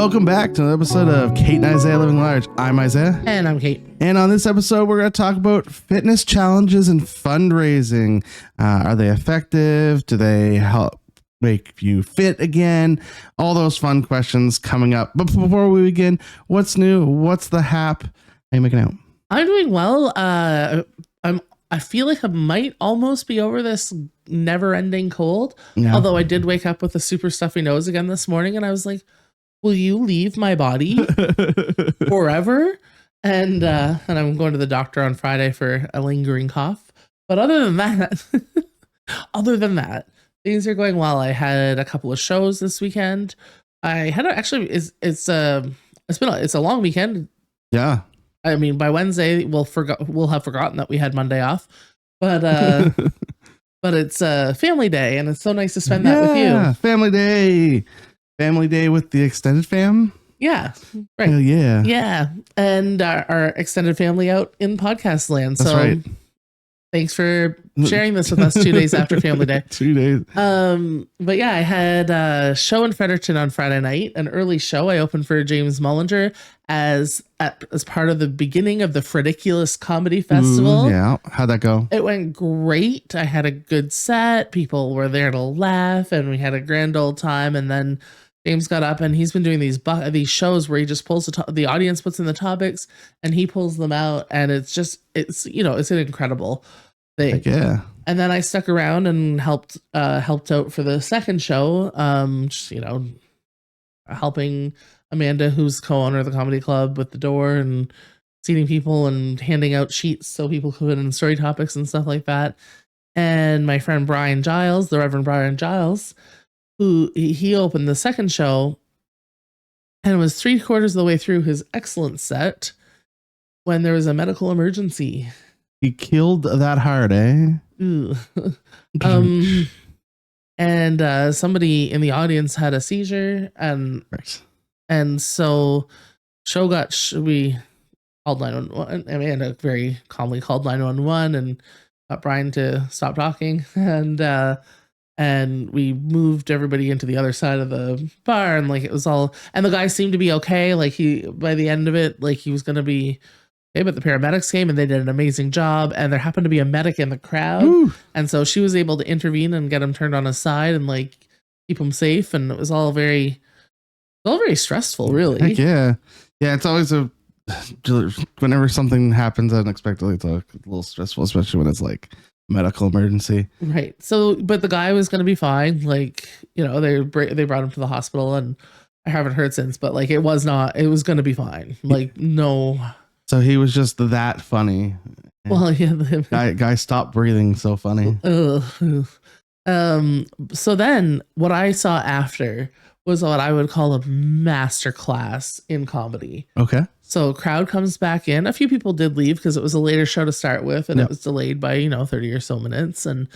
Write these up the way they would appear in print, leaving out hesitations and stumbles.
Welcome back to another episode of Kate and Isaiah Living Large. I'm Isaiah. And I'm Kate. And on this episode, we're going to talk about fitness challenges and fundraising. Are they effective? Do they help make you fit again? All those fun questions coming up. But before we begin, what's new? What's the hap? How are you making out? I'm doing well. I feel like I might almost be over this never-ending cold. Yeah. Although I did wake up with a super stuffy nose again this morning, and I was like, "Will you leave my body forever?" And I'm going to the doctor on Friday for a lingering cough. But other than that, things are going well. I had a couple of shows this weekend. I had it's a long weekend. Yeah. I mean, by Wednesday we'll have forgotten that we had Monday off, but but it's family day, and it's so nice to spend that with you. Family day with the extended fam. Yeah, right. Yeah, yeah, and our extended family out in podcast land. That's so right. Thanks for sharing this with us 2 days after family day. 2 days. But yeah, I had a show in Fredericton on Friday night, an early show. I opened for James Mullinger as part of the beginning of the Frediculous Comedy Festival. Yeah, how'd that go? It went great. I had a good set. People were there to laugh, and we had a grand old time. And then James got up, and he's been doing these shows where he just pulls the audience puts in the topics, and he pulls them out, and it's an incredible thing. Heck yeah. And then I stuck around and helped out for the second show. Helping Amanda, who's co-owner of the comedy club, with the door and seating people and handing out sheets so people could put in story topics and stuff like that. And my friend Brian Giles, the Reverend Brian Giles, who he opened the second show and was 3/4 of the way through his excellent set when there was a medical emergency. He killed that hard, eh? And somebody in the audience had a seizure, and Right. and so we called 911. Amanda very calmly called 911 and got Brian to stop talking, and we moved everybody into the other side of the bar, and like it was all, and the guy seemed to be okay. Like by the end of it, like he was gonna be okay, but the paramedics came and they did an amazing job, and there happened to be a medic in the crowd. Woo. And so she was able to intervene and get him turned on his side and like keep him safe, and it was all very stressful, really. Heck yeah. Yeah, it's always whenever something happens unexpectedly, it's a little stressful, especially when it's like medical emergency. Right. So, but the guy was going to be fine. Like, they brought him to the hospital, and I haven't heard since, but like it was going to be fine. Like, no. So he was just that funny. Well, yeah. Guy stopped breathing. So funny. So then what I saw after was what I would call a masterclass in comedy. Okay. So crowd comes back in. A few people did leave because it was a later show to start with, and It was delayed by 30 or so minutes, and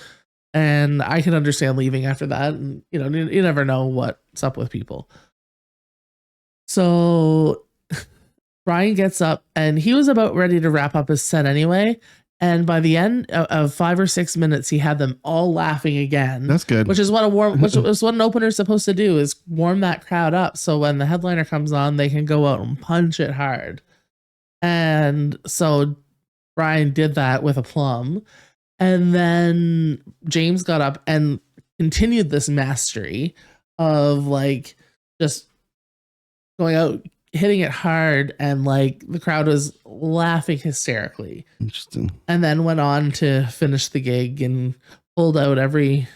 I can understand leaving after that. And you never know what's up with people. So Brian gets up, and he was about ready to wrap up his set anyway. And by the end of 5 or 6 minutes, he had them all laughing again. That's good. Which is what an opener is supposed to do, is warm that crowd up. So when the headliner comes on, they can go out and punch it hard. And so Brian did that with aplomb. And then James got up and continued this mastery of like just going out, hitting it hard, and like the crowd was laughing hysterically. Interesting. And then went on to finish the gig and pulled out every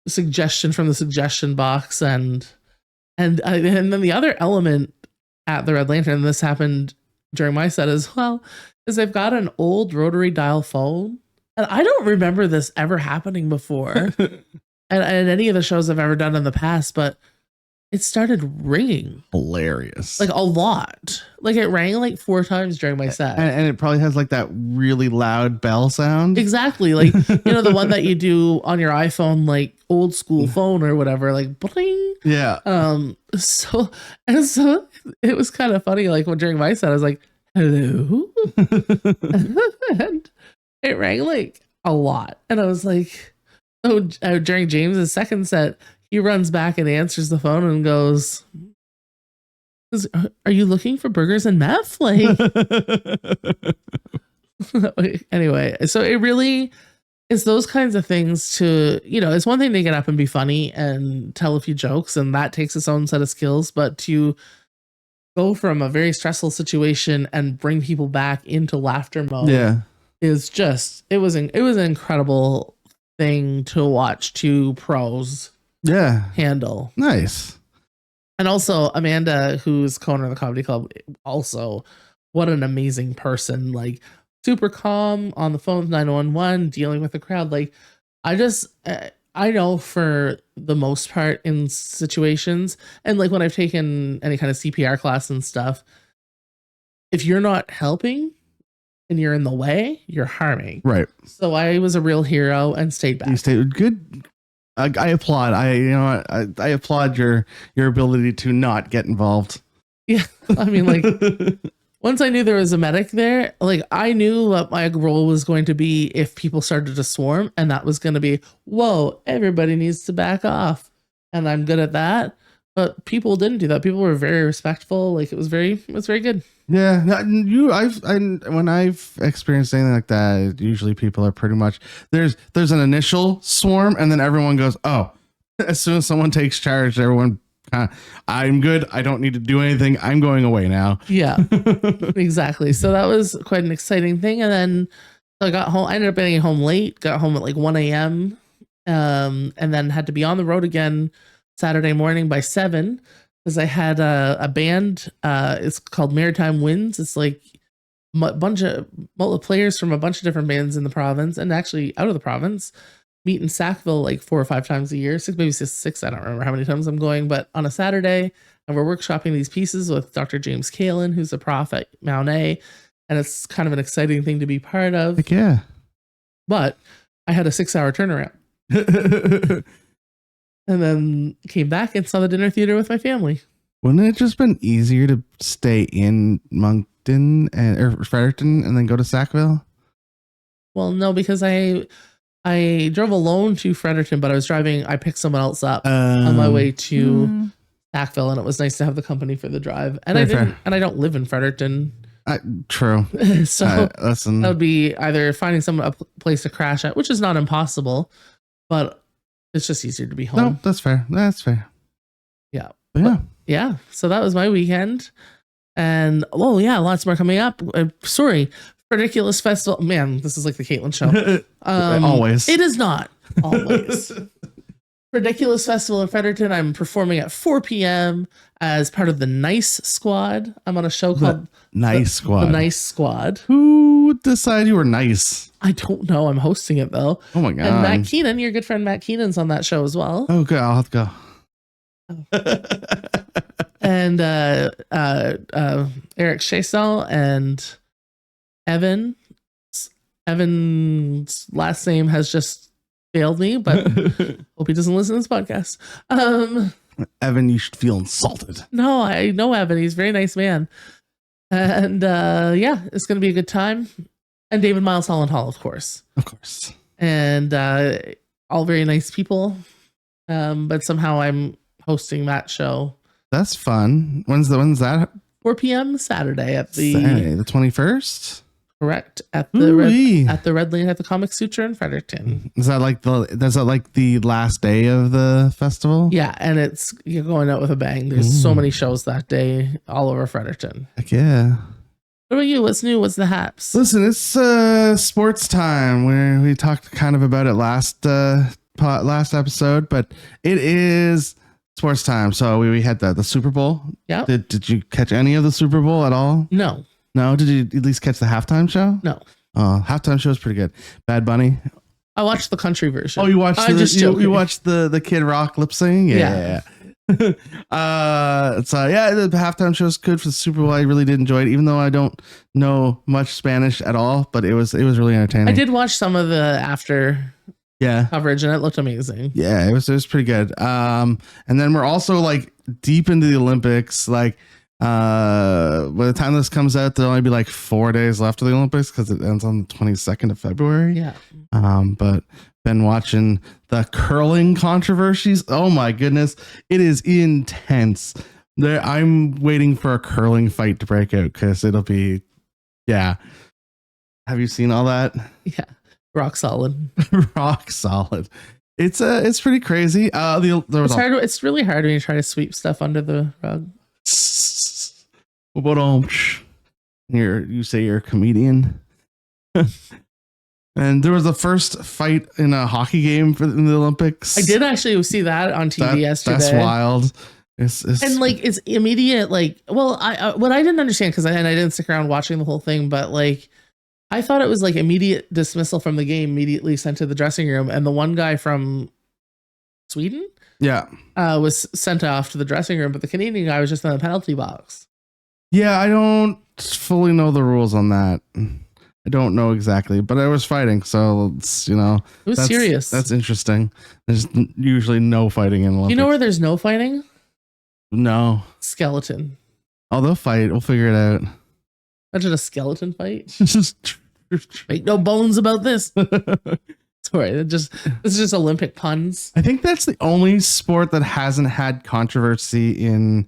suggestion from the suggestion box, and then the other element at the Red Lantern, and this happened during my set as well, is they've got an old rotary dial phone, and I don't remember this ever happening before and any of the shows I've ever done in the past, but it started ringing. Hilarious. Like a lot. Like it rang like 4 times during my set. And it probably has like that really loud bell sound. Exactly. Like, the one that you do on your iPhone, like old school phone or whatever, like bling. Yeah. So it was kind of funny. Like during my set, I was like, hello. And it rang like a lot. And I was like, during James's second set, he runs back and answers the phone and goes, Are you looking for burgers and meth? Like, anyway, so it really is those kinds of things to, it's one thing to get up and be funny and tell a few jokes, and that takes its own set of skills, but to go from a very stressful situation and bring people back into laughter mode Yeah. is just, it was an incredible thing to watch two pros handle. Nice. And also Amanda, who's co-owner of the comedy club, also what an amazing person. Like, super calm on the phone with 911, dealing with the crowd. Like, I know for the most part in situations, and like when I've taken any kind of CPR class and stuff, if you're not helping and you're in the way, you're harming. Right. So I was a real hero and stayed back. You stayed good. I applaud. I applaud your ability to not get involved. Yeah. I mean, like, once I knew there was a medic there, like, I knew what my role was going to be if people started to swarm, and that was going to be, whoa, everybody needs to back off. And I'm good at that. But people didn't do that. People were very respectful. Like, it was very good. Yeah. When I've experienced anything like that, usually people are pretty much, there's an initial swarm, and then everyone goes, oh, as soon as someone takes charge, everyone, I'm good. I don't need to do anything. I'm going away now. Yeah, exactly. So that was quite an exciting thing. And then I got home. I ended up getting home late. Got home at like 1 a.m. And then had to be on the road again Saturday morning by 7 because I had a band. It's called Maritime Winds. It's like a bunch of players from a bunch of different bands in the province and actually out of the province meet in Sackville like 4 or 5 times a year, maybe six. I don't remember how many times I'm going, but on a Saturday, and we're workshopping these pieces with Dr. James Kalin, who's a prof at Mount A, and it's kind of an exciting thing to be part of. Heck yeah. But I had a 6-hour turnaround. And then came back and saw the dinner theater with my family. Wouldn't it just been easier to stay in Moncton or Fredericton and then go to Sackville? Well, no, because I drove alone to Fredericton, but I picked someone else up on my way to Sackville, and it was nice to have the company for the drive. And I don't live in Fredericton. True. So listen, that would be either finding a place to crash at, which is not impossible, but it's just easier to be home. No, that's fair. Yeah. Yeah. So that was my weekend. And lots more coming up. Sorry. Ridiculous Festival. Man, this is like the Caitlin show. Always. It is not always. Ridiculous Festival in Fredericton. I'm performing at 4 p.m. as part of the Nice Squad. I'm on a show called Nice Squad. The Nice Squad. Who decided you were nice? I don't know. I'm hosting it though. Oh my god. And Matt Keenan, your good friend Matt Keenan's on that show as well. Oh good. I'll have to go. And Eric Chasel and Evan's last name has just failed me, but hope he doesn't listen to this podcast. Evan, you should feel insulted. No, I know Evan. He's a very nice man. And it's going to be a good time. And David Miles Holland Hall, of course. Of course. And all very nice people. But somehow I'm hosting that show. That's fun. When's that? 4 p.m. Saturday at the 21st. Correct, at the Red Lane at the Comic Sutra in Fredericton. Is that like the last day of the festival? Yeah, and you're going out with a bang. There's so many shows that day all over Fredericton. Heck yeah. What about you? What's new? What's the haps? Listen, it's sports time. Where we talked kind of about it last episode, but it is sports time. So we had the Super Bowl. Yeah. Did you catch any of the Super Bowl at all? No. No? Did you at least catch the halftime show? No. Halftime show is pretty good. Bad Bunny. I watched the country version. Oh, you watched you watched the Kid Rock lip sing? Yeah. The halftime show is good for the Super Bowl. I really did enjoy it, even though I don't know much Spanish at all, but it was really entertaining. I did watch some of the after coverage, and it looked amazing. Yeah, it was pretty good. And then we're also like deep into the Olympics. Like by the time this comes out, there'll only be like 4 days left of the Olympics because it ends on the 22nd of February. Yeah. But been watching the curling controversies. Oh my goodness, it is intense. I'm waiting for a curling fight to break out because it'll be, yeah. Have you seen all that? Yeah, rock solid. Rock solid. It's pretty crazy. It's really hard when you try to sweep stuff under the rug. You say you're a comedian. And there was the first fight in a hockey game in the Olympics. I did actually see that on TV yesterday. That's wild. And like it's immediate. Like, well, what I didn't understand because I didn't stick around watching the whole thing, but like I thought it was like immediate dismissal from the game, immediately sent to the dressing room, and the one guy from Sweden, was sent off to the dressing room, but the Canadian guy was just in the penalty box. Yeah, I don't fully know the rules on that. I don't know exactly, but I was fighting, so it's, it was serious. That's interesting. There's usually no fighting in Olympics. You know where there's no fighting? No. Skeleton. Oh, they'll fight. We'll figure it out. Imagine a skeleton fight. Make no bones about this. Sorry, this is just Olympic puns. I think that's the only sport that hasn't had controversy in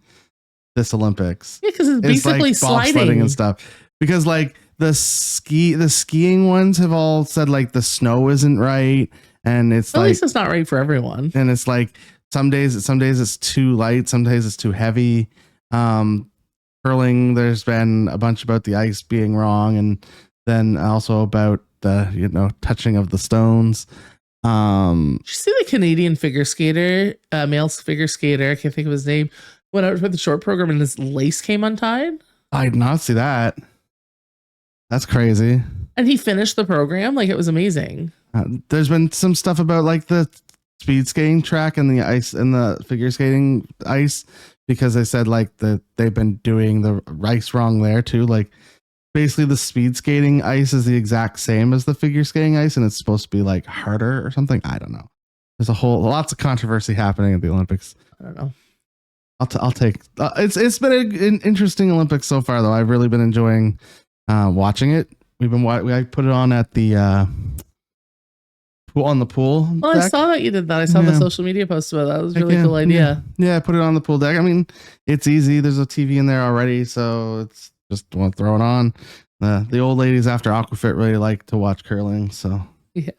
this Olympics. Yeah, because it's basically like sliding and stuff. Because like the skiing ones have all said like the snow isn't right, and it's at least it's not right for everyone. And it's like some days it's too light, some days it's too heavy. Curling, there's been a bunch about the ice being wrong, and then also about the touching of the stones. Did you see the Canadian figure skater, male figure skater? I can't think of his name. Went out for the short program and his lace came untied. I did not see that. That's crazy. And he finished the program. Like, it was amazing. There's been some stuff about like the speed skating track and the ice and the figure skating ice, because they said like that they've been doing the ice wrong there too. Like basically the speed skating ice is the exact same as the figure skating ice, and it's supposed to be like harder or something. I don't know. There's lots of controversy happening at the Olympics. I don't know. I'll take it's been an interesting Olympics so far though. I've really been enjoying watching it. I put it on at the on the pool deck. I saw that you did that. I saw the social media post about that. That was a really cool idea. Yeah, I put it on the pool deck. I mean, it's easy. There's a TV in there already, so it's just want to throw it on. The old ladies after Aquafit really like to watch curling, so yeah.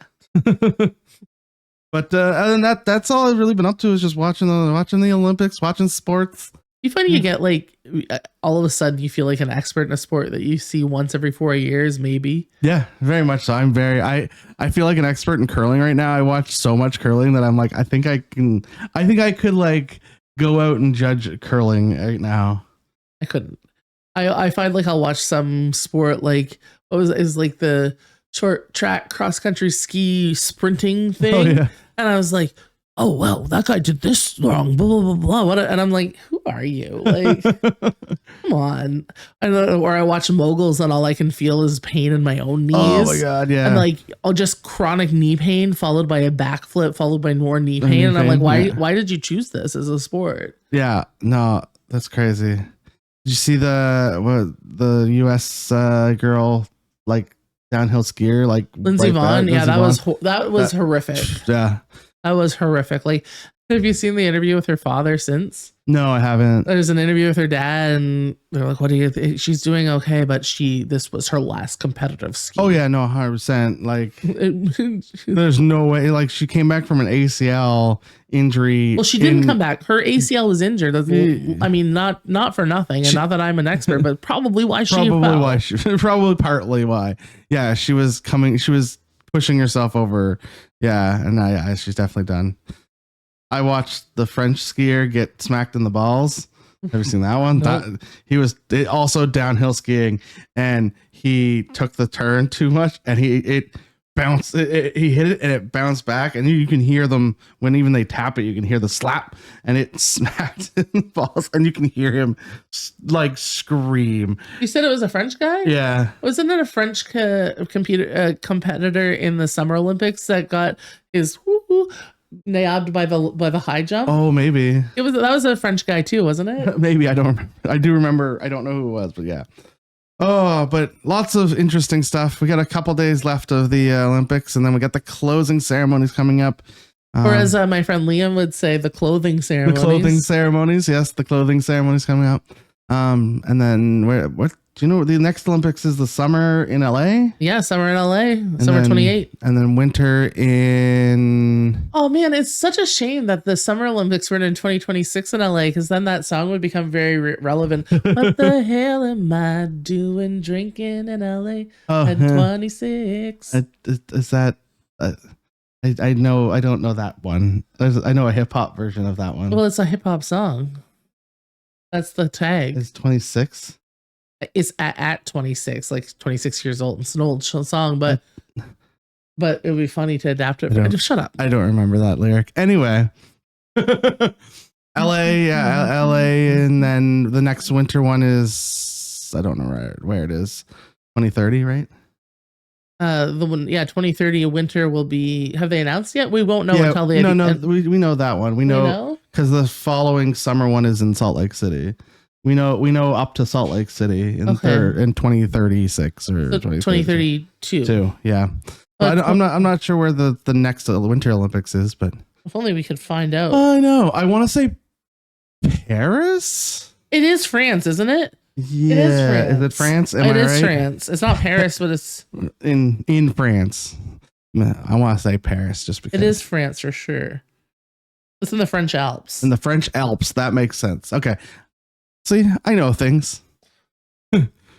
But other than that, that's all I've really been up to, is just watching the Olympics, watching sports. You find you get like all of a sudden you feel like an expert in a sport that you see once every 4 years, maybe. Yeah, very much so. I feel like an expert in curling right now. I watch so much curling that I'm like, I think I could like go out and judge curling right now. I couldn't. I find like I'll watch some sport like is like the short track cross country ski sprinting thing. Oh, yeah. And I was like, oh, well, that guy did this wrong, blah, blah, blah, blah. And I'm like, who are you? Like, come on. Or I watch moguls and all I can feel is pain in my own knees. Oh my God, yeah. And like, just chronic knee pain followed by a backflip, followed by more knee pain. And I'm like, why did you choose this as a sport? Yeah, no, that's crazy. Did you see the US girl, like, downhill skier, like Lindsey Vonn? Yeah, that was horrific. Yeah. That was horrific. Like, have you seen the interview with her father since? No, I haven't. There's an interview with her dad, and they're like, "What do you think?" She's doing okay, but this was her last competitive ski. Oh yeah, no, 100%. Like, there's no way. Like, she came back from an ACL injury. Well, she didn't come back. Her ACL was injured. I mean, not for nothing, and not that I'm an expert, but probably why she fell. Probably partly why. Yeah, she was pushing herself over. Yeah, and she's definitely done. I watched the French skier get smacked in the balls. Have you seen that one? Nope. He was also downhill skiing, and he took the turn too much, and he bounced. He hit it, and it bounced back, and you can hear them when even they tap it. You can hear the slap, and it smacked in the balls, and you can hear him like scream. You said it was a French guy? Yeah. Wasn't it a French competitor in the Summer Olympics that got his nabbed by the high jump? Oh, maybe that was a French guy too, wasn't it? Maybe. I don't remember. I do remember. I don't know who it was, but yeah. Oh, but lots of interesting stuff. We got a couple days left of the Olympics, and then we got the closing ceremonies coming up. Or as my friend Liam would say, the clothing the ceremonies. clothing ceremonies. Yes, the clothing ceremonies coming up. And then what do you know? The next Olympics is the summer in LA. Yeah, summer in LA, summer 28. And then winter in. Oh man, it's such a shame that the Summer Olympics were in 2026 in LA, because then that song would become very relevant. What the hell am I doing drinking in LA at 26? Is that? I know. I don't know that one. I know a hip hop version of that one. Well, it's a hip hop song. That's the tag. It's 26. It's at 26, like 26 years old. It's an old song, but it would be funny to adapt it. Just shut up. I don't remember that lyric. Anyway, LA, and then the next winter one is, I don't know where it is. 2030, right? The one, 2030 winter will be. Have they announced yet? We won't know until they. We know that one. We know because the following summer one is in Salt Lake City. We know up to Salt Lake City in 2036 or 2032. Yeah, but I'm not sure where the next Winter Olympics is, but if only we could find out. I know. I want to say Paris. It is France, isn't it? Yeah, it is France. Is it France? It is France. It's not Paris, but it's in France. I want to say Paris just because it is France for sure. It's in the French Alps. In the French Alps, that makes sense. Okay. See, I know things.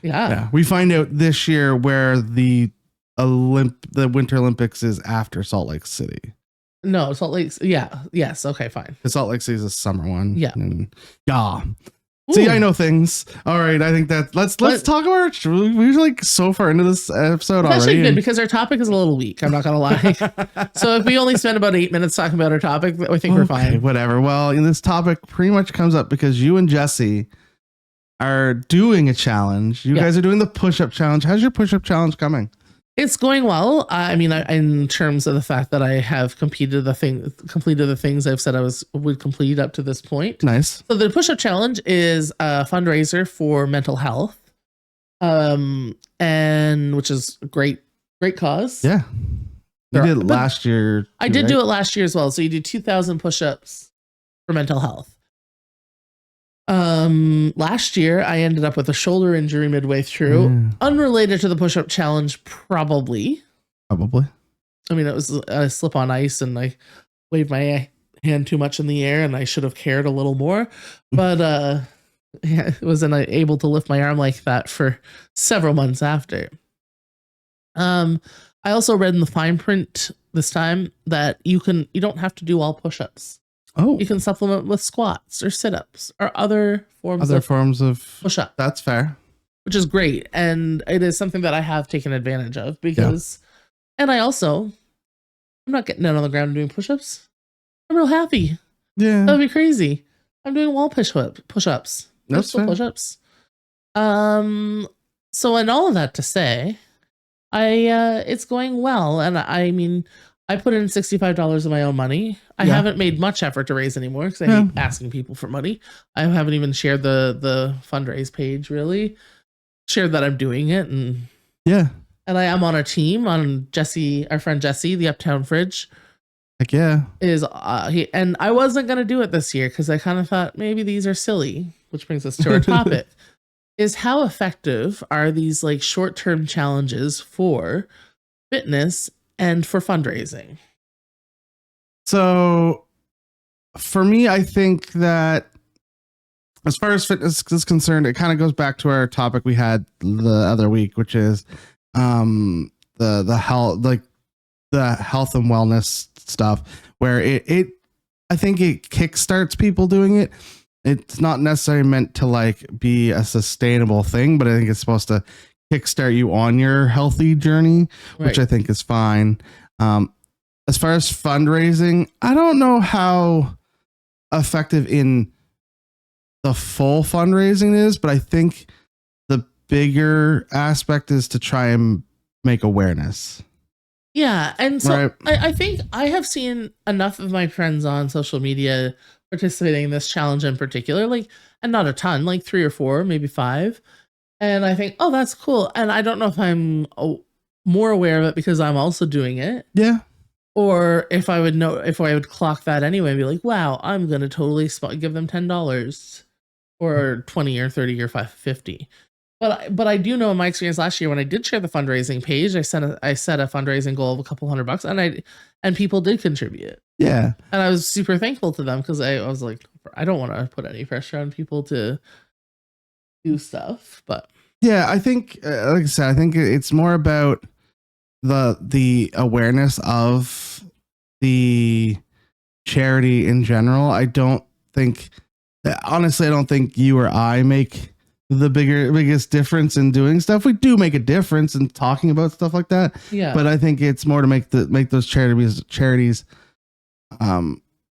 Yeah. We find out this year where the Winter Olympics is after Salt Lake City. No, Salt Lake. Yeah. Yes. Okay. Fine. The Salt Lake City is a summer one. Yeah. Ooh. See, I know things. All right, I think that let's talk about. We're like so far into this episode already. Actually, good because our topic is a little weak. I'm not gonna lie. So if we only spend about 8 minutes talking about our topic, I think we're fine. Whatever. Well, this topic pretty much comes up because you and Jesse are doing a challenge. You guys are doing the push-up challenge. How's your push-up challenge coming? It's going well. I mean, in terms of the fact that I have completed the things I've said I would complete up to this point. Nice. So the push-up challenge is a fundraiser for mental health, and which is a great cause. Yeah, you did it last year. I did do it last year as well. So you do 2,000 push-ups for mental health. Last year I ended up with a shoulder injury midway through, unrelated to the push-up challenge. Probably. I mean, it was a slip on ice and I waved my hand too much in the air and I should have cared a little more, but I wasn't able to lift my arm like that for several months after. I also read in the fine print this time that you don't have to do all push-ups. Oh, you can supplement with squats or sit-ups or other forms of push-up. That's fair, which is great, and it is something that I have taken advantage of because, and I'm not getting down on the ground and doing push-ups. I'm real happy. Yeah, that'd be crazy. I'm doing wall push-ups. That's fair. Push-ups. So, and all of that to say, it's going well, and I mean, I put in $65 of my own money. I haven't made much effort to raise anymore because I hate asking people for money. I haven't even shared the fundraise page really. Shared that I'm doing it, and I am on a team on Jesse, our friend Jesse, the Uptown Fridge. Heck yeah, is and I wasn't gonna do it this year because I kind of thought maybe these are silly. Which brings us to our topic: is how effective are these like short-term challenges for fitness and for fundraising? So for me, I think that as far as fitness is concerned, it kind of goes back to our topic we had the other week, which is the health, like the health and wellness stuff, where I think it kickstarts people doing it. It's not necessarily meant to like be a sustainable thing, but I think it's supposed to kickstart you on your healthy journey, which I think is fine. As far as fundraising, I don't know how effective in the full fundraising is, but I think the bigger aspect is to try and make awareness. Yeah. And so I think I have seen enough of my friends on social media participating in this challenge in particular, like, and not a ton, like 3 or 4, maybe 5. And I think, oh, that's cool. And I don't know if I'm more aware of it because I'm also doing it. Yeah. Or if I would clock that anyway and be like, wow, I'm going to totally give them $10 or 20 or 30 or 50. But I do know in my experience last year when I did share the fundraising page, I set a fundraising goal of a couple $100 and people did contribute. Yeah. And I was super thankful to them because I was like, I don't want to put any pressure on people to do stuff. But yeah, I think, like I said, I think it's more about the awareness of the charity in general. I don't think, honestly, I don't think you or I make the biggest difference in doing stuff. We do make a difference in talking about stuff like that. yeah, But I think it's more to make those charities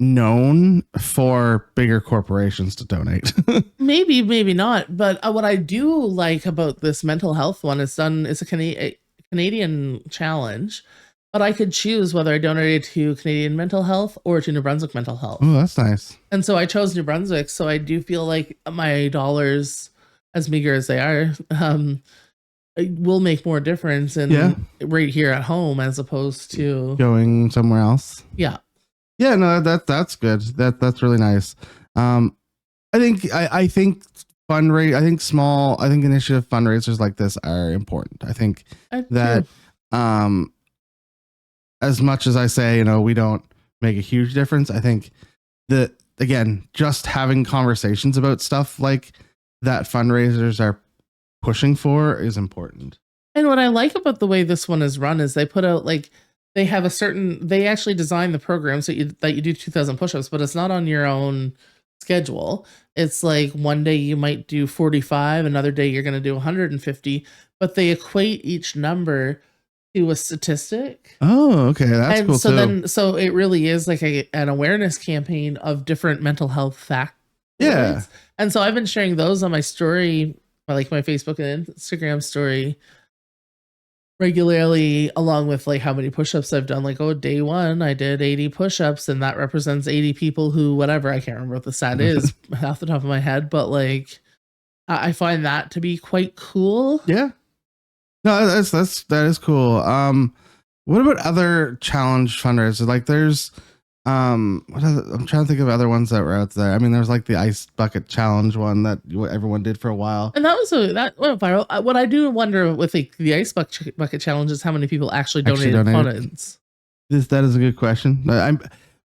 known for bigger corporations to donate. maybe not. But what I do like about this mental health one is it's a Canadian challenge, but I could choose whether I donated to Canadian mental health or to New Brunswick mental health. Oh, that's nice. And so I chose New Brunswick. So I do feel like my dollars, as meager as they are, will make more difference right here at home as opposed to going somewhere else. Yeah. Yeah, no, that's good. That's really nice. I think initiative fundraisers like this are important. I think that as much as I say, we don't make a huge difference, I think that, again, just having conversations about stuff like that fundraisers are pushing for is important. And what I like about the way this one is run is they put out they have they actually design the program so that you do 2,000 push-ups, but it's not on your own schedule. It's like one day you might do 45, another day you're going to do 150, but they equate each number to a statistic. Oh, okay. That's cool too. So it really is like an awareness campaign of different mental health factors. Yeah. And so I've been sharing those on my story, like my Facebook and Instagram story regularly, along with how many push-ups I've done. Day one, I did 80 push-ups, and that represents 80 people who, whatever, I can't remember what the stat is off the top of my head, but I find that to be quite cool. Yeah. No, that is cool. What about other challenge fundraisers? There's I'm trying to think of other ones that were out there. I mean, there's the ice bucket challenge one that everyone did for a while, and that went viral. What I do wonder with the ice bucket challenge is how many people actually donated funds. That is a good question.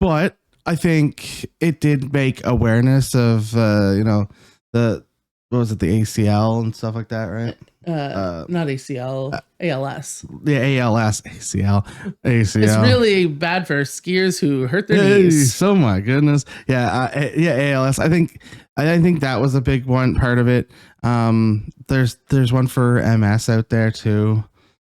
But I think it did make awareness of what was it, the ACL and stuff like that, right? Not ACL, ALS. Yeah, ALS, ACL. It's really bad for skiers who hurt their knees. Oh my goodness. Yeah, ALS. I think that was a big one part of it. There's one for MS out there too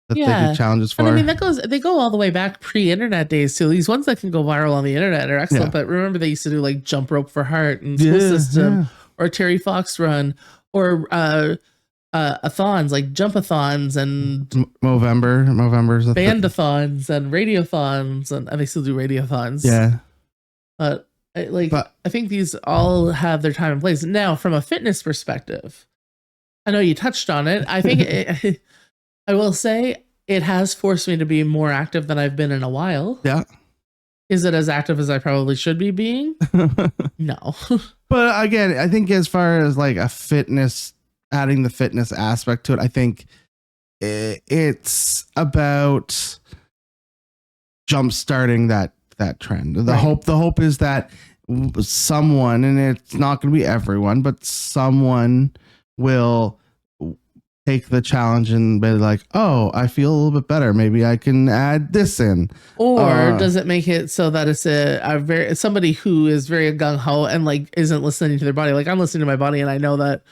that they do challenges for. And I mean, they go all the way back pre-internet days too. These ones that can go viral on the internet are excellent. But remember, they used to do jump rope for heart and school system, or Terry Fox run, or a-thons, jump-a-thons and Movember's band-a-thons and radiothons, and they still do radiothons. Yeah. But I think these all have their time and place. Now, from a fitness perspective, I know you touched on it. I think I will say it has forced me to be more active than I've been in a while. Yeah. Is it as active as I probably should be being? No. But again, I think as far as adding the fitness aspect to it, I think it's about jump-starting that trend. The hope is that someone, and it's not going to be everyone, but someone will take the challenge and be like, oh, I feel a little bit better. Maybe I can add this in. Or does it make it so that it's somebody who is very gung-ho and isn't listening to their body? I'm listening to my body, and I know that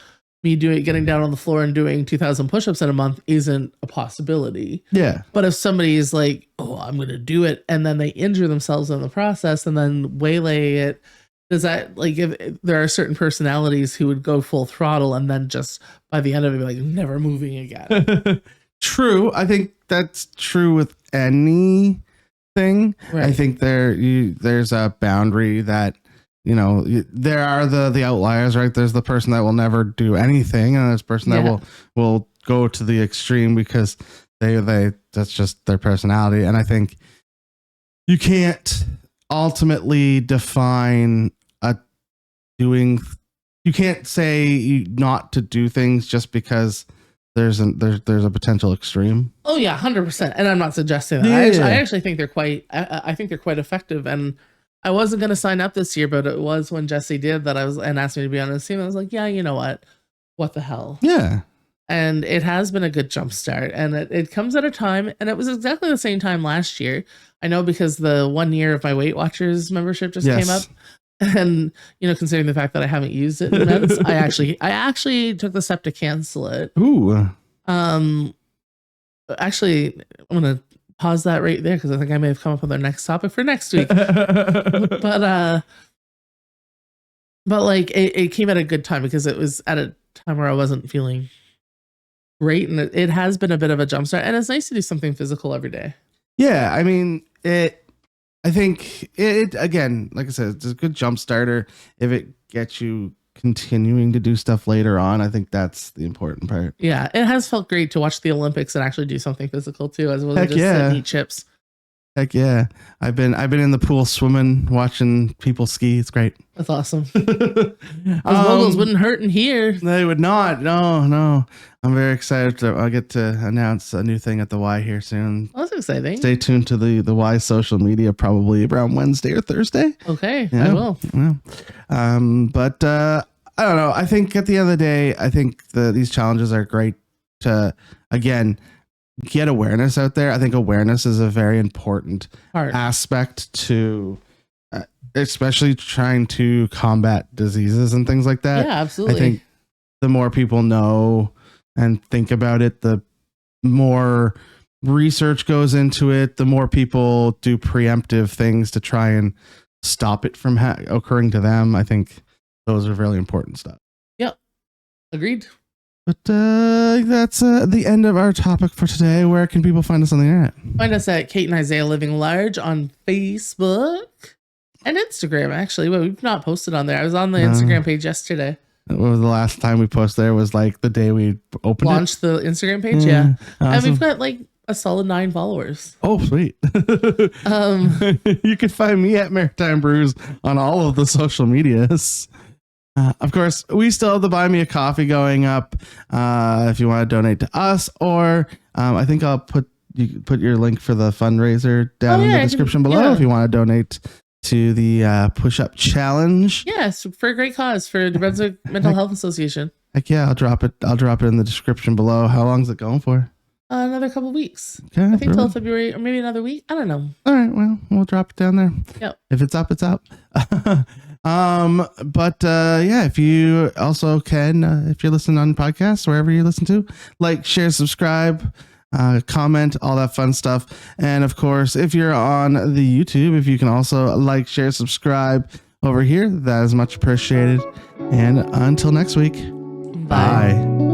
me getting down on the floor and doing 2,000 push-ups in a month isn't a possibility. Yeah. But if somebody is like, oh, I'm going to do it, and then they injure themselves in the process and then waylay it, does that, if there are certain personalities who would go full throttle and then just by the end of it be never moving again? True. I think that's true with anything. Right. I think there's a boundary that, there are the outliers, right? There's the person that will never do anything, and there's person that will go to the extreme because they that's just their personality. And I think you can't ultimately define a doing. You can't say not to do things just because there's a potential extreme. Oh yeah, 100%. And I'm not suggesting that. Yeah. I actually think they're quite. I think they're quite effective. And I wasn't going to sign up this year, but it was when Jesse did that. I was and asked me to be on his team. I was like, yeah, you know what the hell? Yeah. And it has been a good jump start, and it comes at a time, and it was exactly the same time last year. I know because the 1 year of my Weight Watchers membership just came up, and considering the fact that I haven't used it in months, I actually took the step to cancel it. Ooh. Actually, I'm gonna pause that right there because I think I may have come up with our next topic for next week. but like it came at a good time because it was at a time where I wasn't feeling great, and it has been a bit of a jump start, and it's nice to do something physical every day. Yeah, I mean I think it again, like I said, it's a good jump starter. If it gets you continuing to do stuff later on, I think that's the important part. Yeah, it has felt great to watch the Olympics and actually do something physical too, as well as just sit and eat chips. Heck yeah. I've been in the pool swimming, watching people ski. It's great. That's awesome. Those moguls wouldn't hurt in here. They would not. No. I'm very excited. I'll get to announce a new thing at the Y here soon. Oh, that's exciting. Stay tuned to the Y social media probably around Wednesday or Thursday. Okay, yeah, I will. Yeah. But I don't know. I think at the end of the day, I think these challenges are great to, again, get awareness out there. I think awareness is a very important aspect to especially trying to combat diseases and things like that. Yeah, absolutely. I think the more people know and think about it, the more research goes into it, the more people do preemptive things to try and stop it from occurring to them. I think those are really important stuff. Yep. Agreed. But that's the end of our topic for today. Where can people find us on the internet? Find us at Kate and Isaiah Living Large on Facebook and Instagram. Actually, well, we've not posted on there. I was on the Instagram page yesterday. What was the last time we posted there? Was like the day we launched the Instagram page. Yeah. Awesome. And we've got like a solid 9 followers. Oh, sweet. You can find me at Maritime Brews on all of the social medias. Of course, we still have the Buy Me a Coffee going up if you want to donate to us, or I think I'll put your link for the fundraiser down in the description below if you want to donate to the push-up challenge. Yes, for a great cause for the Brunswick Mental Health Association. Heck yeah, I'll drop it in the description below. How long is it going for? Another couple of weeks. Okay, I think till February, or maybe another week. I don't know. All right, well, we'll drop it down there. Yep. If it's up, it's up. Yeah, if you also can, if you're listening on podcasts, wherever you listen to, like, share, subscribe, comment, all that fun stuff. And of course, if you're on the YouTube, if you can also like, share, subscribe over here, that is much appreciated. And until next week, bye.